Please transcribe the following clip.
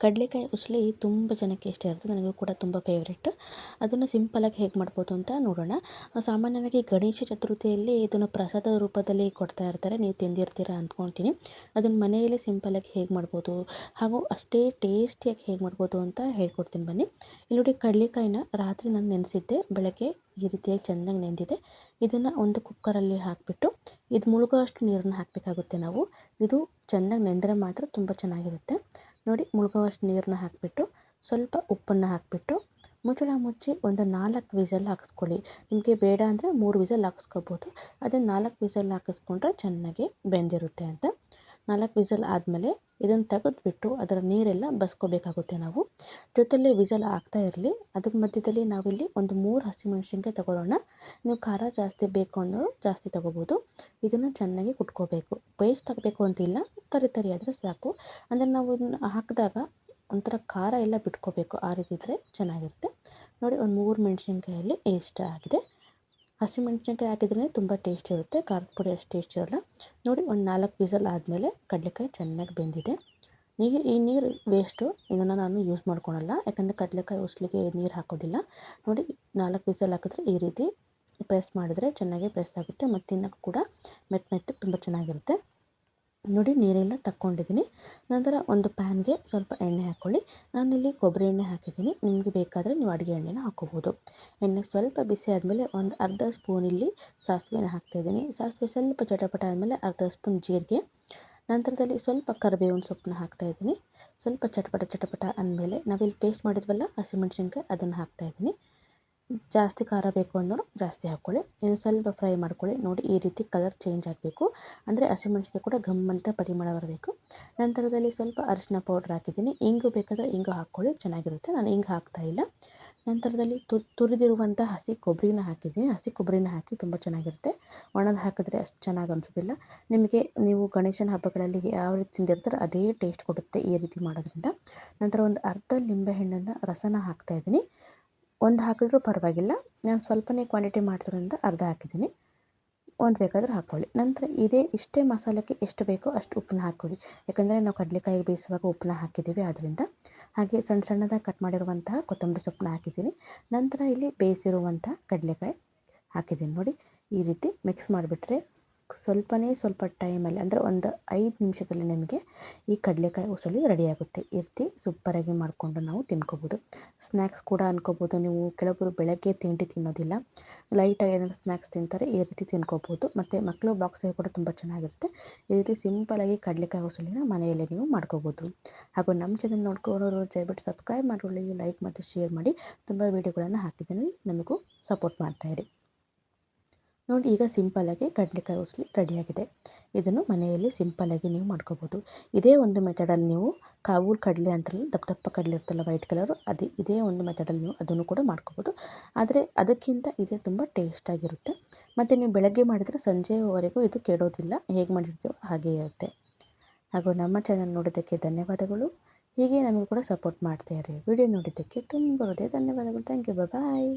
ಕಡಲೆಕಾಯಿ ಉಸಳಿ ತುಂಬ ಜನಕ್ಕೆ ಇಷ್ಟ ಇರುತ್ತೆ. ನನಗೂ ಕೂಡ ತುಂಬ ಫೇವ್ರೆಟ್. ಅದನ್ನು ಸಿಂಪಲಾಗಿ ಹೇಗೆ ಮಾಡ್ಬೋದು ಅಂತ ನೋಡೋಣ. ಸಾಮಾನ್ಯವಾಗಿ ಗಣೇಶ ಚತುರ್ಥಿಯಲ್ಲಿ ಇದನ್ನು ಪ್ರಸಾದ ರೂಪದಲ್ಲಿ ಕೊಡ್ತಾ ಇರ್ತಾರೆ. ನೀವು ತಿಂದಿರ್ತೀರ ಅಂದ್ಕೊಳ್ತೀನಿ. ಅದನ್ನು ಮನೆಯಲ್ಲೇ ಸಿಂಪಲಾಗಿ ಹೇಗೆ ಮಾಡ್ಬೋದು ಹಾಗೂ ಅಷ್ಟೇ ಟೇಸ್ಟಿಯಾಗಿ ಹೇಗೆ ಮಾಡ್ಬೋದು ಅಂತ ಹೇಳ್ಕೊಡ್ತೀನಿ ಬನ್ನಿ. ಇಲ್ಲಿ ನೋಡಿ, ಕಡಲೆಕಾಯಿನ ರಾತ್ರಿ ನಾನು ನೆನೆಸಿದ್ದೆ. ಬೆಳಗ್ಗೆ ಈ ರೀತಿಯಾಗಿ ಚೆನ್ನಾಗಿ ನೆಂದಿದೆ. ಇದನ್ನು ಒಂದು ಕುಕ್ಕರಲ್ಲಿ ಹಾಕಿಬಿಟ್ಟು ಇದು ಮುಳುಗೋ ಅಷ್ಟು ನೀರನ್ನು ಹಾಕಬೇಕಾಗುತ್ತೆ ನಾವು. ಇದು ಚೆನ್ನಾಗಿ ನೆಂದರೆ ಮಾತ್ರ ತುಂಬ ಚೆನ್ನಾಗಿರುತ್ತೆ. ನೋಡಿ, ಮುಳುಗುವಷ್ಟು ನೀರನ್ನ ಹಾಕಿಬಿಟ್ಟು ಸ್ವಲ್ಪ ಉಪ್ಪನ್ನು ಹಾಕಿಬಿಟ್ಟು ಮುಚ್ಚಳ ಮುಚ್ಚಿ ಒಂದು 4 ವಿಸಲ್ ಹಾಕಿಸ್ಕೊಳ್ಳಿ. ನಿಮಗೆ ಬೇಡ ಅಂದರೆ 3 ವಿಸಲ್ ಹಾಕಿಸ್ಕೋಬೋದು. ಅದನ್ನು 4 ವಿಸಲ್ ಹಾಕಿಸ್ಕೊಂಡ್ರೆ ಚೆನ್ನಾಗಿ ಬೆಂದಿರುತ್ತೆ ಅಂತ. 4 ವಿಸಲ್ ಆದಮೇಲೆ ಇದನ್ನು ತೆಗೆದುಬಿಟ್ಟು ಅದರ ನೀರೆಲ್ಲ ಬಸ್ಕೋಬೇಕಾಗುತ್ತೆ ನಾವು. ಜೊತೆಯಲ್ಲೇ ವಿಸಲ್ ಆಗ್ತಾ ಇರಲಿ. ಅದ್ರ ಮಧ್ಯದಲ್ಲಿ ನಾವಿಲ್ಲಿ ಒಂದು 3 ಹಸಿಮೆಣಸಿನ್ಕಾಯಿ ತಗೊಳ್ಳೋಣ. ನೀವು ಖಾರ ಜಾಸ್ತಿ ಬೇಕು ಅನ್ನೋರು ಜಾಸ್ತಿ ತಗೋಬೋದು. ಇದನ್ನು ಚೆನ್ನಾಗಿ ಕುಟ್ಕೋಬೇಕು. ಪೇಸ್ಟ್ ಆಗಬೇಕು ಅಂತಿಲ್ಲ, ತರಿ ಆದರೆ ಸಾಕು. ಅಂದರೆ ನಾವು ಇದನ್ನು ಹಾಕಿದಾಗ ಒಂಥರ ಖಾರ ಎಲ್ಲ ಬಿಟ್ಕೋಬೇಕು. ಆ ರೀತಿ ಇದ್ದರೆ ಚೆನ್ನಾಗಿರುತ್ತೆ. ನೋಡಿ, ಒಂದು 3 ಮೆಣಸಿನ್ಕಾಯಲ್ಲಿ ಇಷ್ಟ ಆಗಿದೆ. ಹಸಿಮೆಣಸಿನ್ಕಾಯಿ ಹಾಕಿದ್ರೆ ತುಂಬ ಟೇಸ್ಟ್ ಇರುತ್ತೆ, ಖಾರದ ಪುಡಿ ಅಷ್ಟು ಟೇಸ್ಟ್ ಇರೋಲ್ಲ. ನೋಡಿ, ಒಂದು 4 ವಿಸಲ್ ಆದಮೇಲೆ ಕಡಲೆಕಾಯಿ ಚೆನ್ನಾಗಿ ಬೆಂದಿದೆ. ಈ ನೀರು ವೇಸ್ಟು, ಇದನ್ನು ನಾನು ಯೂಸ್ ಮಾಡ್ಕೊಳಲ್ಲ. ಯಾಕಂದರೆ ಕಡಲೆಕಾಯಿ ಉಸಲಿಗೆ ನೀರು ಹಾಕೋದಿಲ್ಲ. ನೋಡಿ, 4 ವಿಸಲ್ ಹಾಕಿದ್ರೆ ಈ ರೀತಿ ಪ್ರೆಸ್ ಮಾಡಿದ್ರೆ ಚೆನ್ನಾಗಿ ಪ್ರೆಸ್ ಆಗುತ್ತೆ ಮತ್ತು ತಿನ್ನೋಕ್ಕೂ ಕೂಡ ಮೆತ್ತಗೆ ತುಂಬ ಚೆನ್ನಾಗಿರುತ್ತೆ. ನೋಡಿ, ನೀರೆಲ್ಲ ತಕ್ಕೊಂಡಿದ್ದೀನಿ. ನಂತರ ಒಂದು ಪ್ಯಾನ್ಗೆ ಸ್ವಲ್ಪ ಎಣ್ಣೆ ಹಾಕ್ಕೊಳ್ಳಿ. ನಾನಿಲ್ಲಿ ಕೊಬ್ಬರಿ ಎಣ್ಣೆ ಹಾಕಿದ್ದೀನಿ. ನಿಮಗೆ ಬೇಕಾದರೆ ನೀವು ಅಡುಗೆ ಎಣ್ಣೆನ ಹಾಕ್ಕೋಬೋದು. ಎಣ್ಣೆ ಸ್ವಲ್ಪ ಬಿಸಿ ಆದಮೇಲೆ ಒಂದು ಅರ್ಧ ಸ್ಪೂನ್ ಇಲ್ಲಿ ಸಾಸಿವೆನ ಹಾಕ್ತಾಯಿದ್ದೀನಿ. ಸಾಸಿವೆ ಸ್ವಲ್ಪ ಚಟಪಟ ಆದಮೇಲೆ ಅರ್ಧ ಸ್ಪೂನ್ ಜೀರಿಗೆ, ನಂತರದಲ್ಲಿ ಸ್ವಲ್ಪ ಕರಿಬೇವಿನ ಸೊಪ್ಪನ್ನ ಹಾಕ್ತಾಯಿದ್ದೀನಿ. ಸ್ವಲ್ಪ ಚಟಪಟ ಅಂದಮೇಲೆ ನಾವಿಲ್ಲಿ ಪೇಸ್ಟ್ ಮಾಡಿದ್ವಲ್ಲ ಹಸಿಮೆಣ್ಸಿನ್ಕಾಯಿ, ಅದನ್ನು ಹಾಕ್ತಾಯಿದ್ದೀನಿ. ಜಾಸ್ತಿ ಖಾರ ಬೇಕು ಅನ್ನೋರು ಜಾಸ್ತಿ ಹಾಕ್ಕೊಳ್ಳಿ. ಇನ್ನು ಸ್ವಲ್ಪ ಫ್ರೈ ಮಾಡ್ಕೊಳ್ಳಿ. ನೋಡಿ, ಈ ರೀತಿ ಕಲರ್ ಚೇಂಜ್ ಆಗಬೇಕು. ಅಂದರೆ ಹಸಿಮೆಣ್ಸಿನ್ಕಾಯಿ ಕೂಡ ಘಮ್ ಅಂತ ಪರಿಮಳ ಬರಬೇಕು. ನಂತರದಲ್ಲಿ ಸ್ವಲ್ಪ ಅರಿಶಿನ ಪೌಡ್ರ್ ಹಾಕಿದ್ದೀನಿ. ಇಂಗು ಬೇಕಾದರೆ ಇಂಗು ಹಾಕ್ಕೊಳ್ಳಿ, ಚೆನ್ನಾಗಿರುತ್ತೆ. ನಾನು ಇಂಗು ಹಾಕ್ತಾಯಿಲ್ಲ. ನಂತರದಲ್ಲಿ ತುರಿದಿರುವಂಥ ಹಸಿ ಕೊಬ್ಬರಿನ ಹಾಕಿದ್ದೀನಿ. ಹಸಿ ಕೊಬ್ಬರಿನ ಹಾಕಿ ತುಂಬ ಚೆನ್ನಾಗಿರುತ್ತೆ. ಒಣದು ಹಾಕಿದ್ರೆ ಅಷ್ಟು ಚೆನ್ನಾಗಿ ಅನಿಸೋದಿಲ್ಲ. ನೀವು ಗಣೇಶನ ಹಬ್ಬಗಳಲ್ಲಿ ಯಾವ ರೀತಿ ತಿಂದಿರ್ತಾರೋ ಅದೇ ಟೇಸ್ಟ್ ಕೊಡುತ್ತೆ ಈ ರೀತಿ ಮಾಡೋದ್ರಿಂದ. ನಂತರ ಒಂದು ಅರ್ಧ ನಿಂಬೆಹಣ್ಣನ್ನು ರಸನ ಹಾಕ್ತಾಯಿದ್ದೀನಿ. ಒಂದು ಹಾಕಿದ್ರೂ ಪರವಾಗಿಲ್ಲ. ನಾನು ಸ್ವಲ್ಪನೇ ಕ್ವಾಂಟಿಟಿ ಮಾಡ್ತಿರೋದ್ರಿಂದ ಅರ್ಧ ಹಾಕಿದ್ದೀನಿ. ಒಂದು ಬೇಕಾದರೂ ಹಾಕ್ಕೊಳ್ಳಿ. ನಂತರ ಇಷ್ಟೇ ಮಸಾಲೆಗೆ ಎಷ್ಟು ಬೇಕೋ ಅಷ್ಟು ಉಪ್ಪನ್ನ ಹಾಕ್ಕೊಳ್ಳಿ. ಯಾಕಂದರೆ ನಾವು ಕಡಲೆಕಾಯಿ ಬೇಯಿಸುವಾಗ ಉಪ್ಪನ್ನ ಹಾಕಿದ್ದೀವಿ ಆದ್ದರಿಂದ. ಹಾಗೆ ಸಣ್ಣದಾಗಿ ಕಟ್ ಮಾಡಿರುವಂತಹ ಕೊತ್ತಂಬರಿ ಸೊಪ್ಪನ್ನ ಹಾಕಿದ್ದೀನಿ. ನಂತರ ಇಲ್ಲಿ ಬೇಯಿಸಿರುವಂಥ ಕಡಲೆಕಾಯಿ ಹಾಕಿದ್ದೀನಿ. ನೋಡಿ, ಈ ರೀತಿ ಮಿಕ್ಸ್ ಮಾಡಿಬಿಟ್ರೆ ಸ್ವಲ್ಪ ಟೈಮಲ್ಲಿ, ಅಂದರೆ ಒಂದು 5 ನಿಮಿಷದಲ್ಲಿ ನಮಗೆ ಈ ಕಡಲೆಕಾಯಿ ಉಸಳಿ ರೆಡಿಯಾಗುತ್ತೆ. ಈ ರೀತಿ ಸೂಪರಾಗಿ ಮಾಡಿಕೊಂಡು ನಾವು ತಿನ್ಕೋಬೋದು. ಸ್ನ್ಯಾಕ್ಸ್ ಕೂಡ ಅನ್ಕೋಬೋದು ನೀವು. ಕೆಲವೊಬ್ಬರು ಬೆಳಗ್ಗೆ ತಿಂಡಿ ತಿನ್ನೋದಿಲ್ಲ, ಲೈಟಾಗಿ ಏನಾದರೂ ಸ್ನ್ಯಾಕ್ಸ್ ತಿಂತಾರೆ, ಈ ರೀತಿ ತಿನ್ಕೋಬೋದು. ಮತ್ತು ಮಕ್ಕಳು ಬಾಕ್ಸಿಗೆ ಕೂಡ ತುಂಬ ಚೆನ್ನಾಗಿರುತ್ತೆ. ಈ ರೀತಿ ಸಿಂಪಲಾಗಿ ಕಡಲೆಕಾಯಿ ಉಸಳಿನ ಮನೆಯಲ್ಲೇ ನೀವು ಮಾಡ್ಕೋಬೋದು. ಹಾಗೂ ನಮ್ಮ ಚಾನಲ್ ನೋಡ್ಕೊಳ್ಳೋರು ದಯವಿಟ್ಟು ಸಬ್ಸ್ಕ್ರೈಬ್ ಮಾಡ್ಕೊಳ್ಳಿ, ಲೈಕ್ ಮತ್ತು ಶೇರ್ ಮಾಡಿ. ತುಂಬ ವೀಡಿಯೋಗಳನ್ನು ಹಾಕಿದ್ದೀನಿ, ನಮಗೂ ಸಪೋರ್ಟ್ ಮಾಡ್ತಾಯಿರಿ. ನೋಡಿ, ಈಗ ಸಿಂಪಲಾಗಿ ಕಡಲೆಕಾಯಿ ಉಸಳಿ ರೆಡಿಯಾಗಿದೆ. ಇದನ್ನು ಮನೆಯಲ್ಲಿ ಸಿಂಪಲಾಗಿ ನೀವು ಮಾಡ್ಕೋಬೋದು. ಇದೇ ಒಂದು ಮೆಥಡಲ್ಲಿ ನೀವು ಕಾಬೂಲ್ ಕಡಲೆ ಅಂತಾರಲ್ಲ, ದಪ್ಪ ಕಡಲೆ ಇರ್ತಲ್ಲ ವೈಟ್ ಕಲರು, ಇದೇ ಒಂದು ಮೆಥಡಲ್ಲಿ ನೀವು ಅದನ್ನು ಕೂಡ ಮಾಡ್ಕೋಬೋದು. ಆದರೆ ಅದಕ್ಕಿಂತ ಇದೇ ತುಂಬ ಟೇಸ್ಟಾಗಿರುತ್ತೆ. ಮತ್ತು ನೀವು ಬೆಳಗ್ಗೆ ಮಾಡಿದರೆ ಸಂಜೆವರೆಗೂ ಇದು ಕೆಡೋದಿಲ್ಲ. ಹೇಗೆ ಮಾಡಿರ್ತೀವೋ ಹಾಗೇ ಇರುತ್ತೆ. ಹಾಗೂ ನಮ್ಮ ಚಾನಲ್ ನೋಡೋದಕ್ಕೆ ಧನ್ಯವಾದಗಳು. ಹೀಗೆ ನಮಗೂ ಕೂಡ ಸಪೋರ್ಟ್ ಮಾಡ್ತಾಯಿರಿ. ವಿಡಿಯೋ ನೋಡಿದ್ದಕ್ಕೆ ತುಂಬ ಧನ್ಯವಾದಗಳು. Thank you. ಬಾಯ್.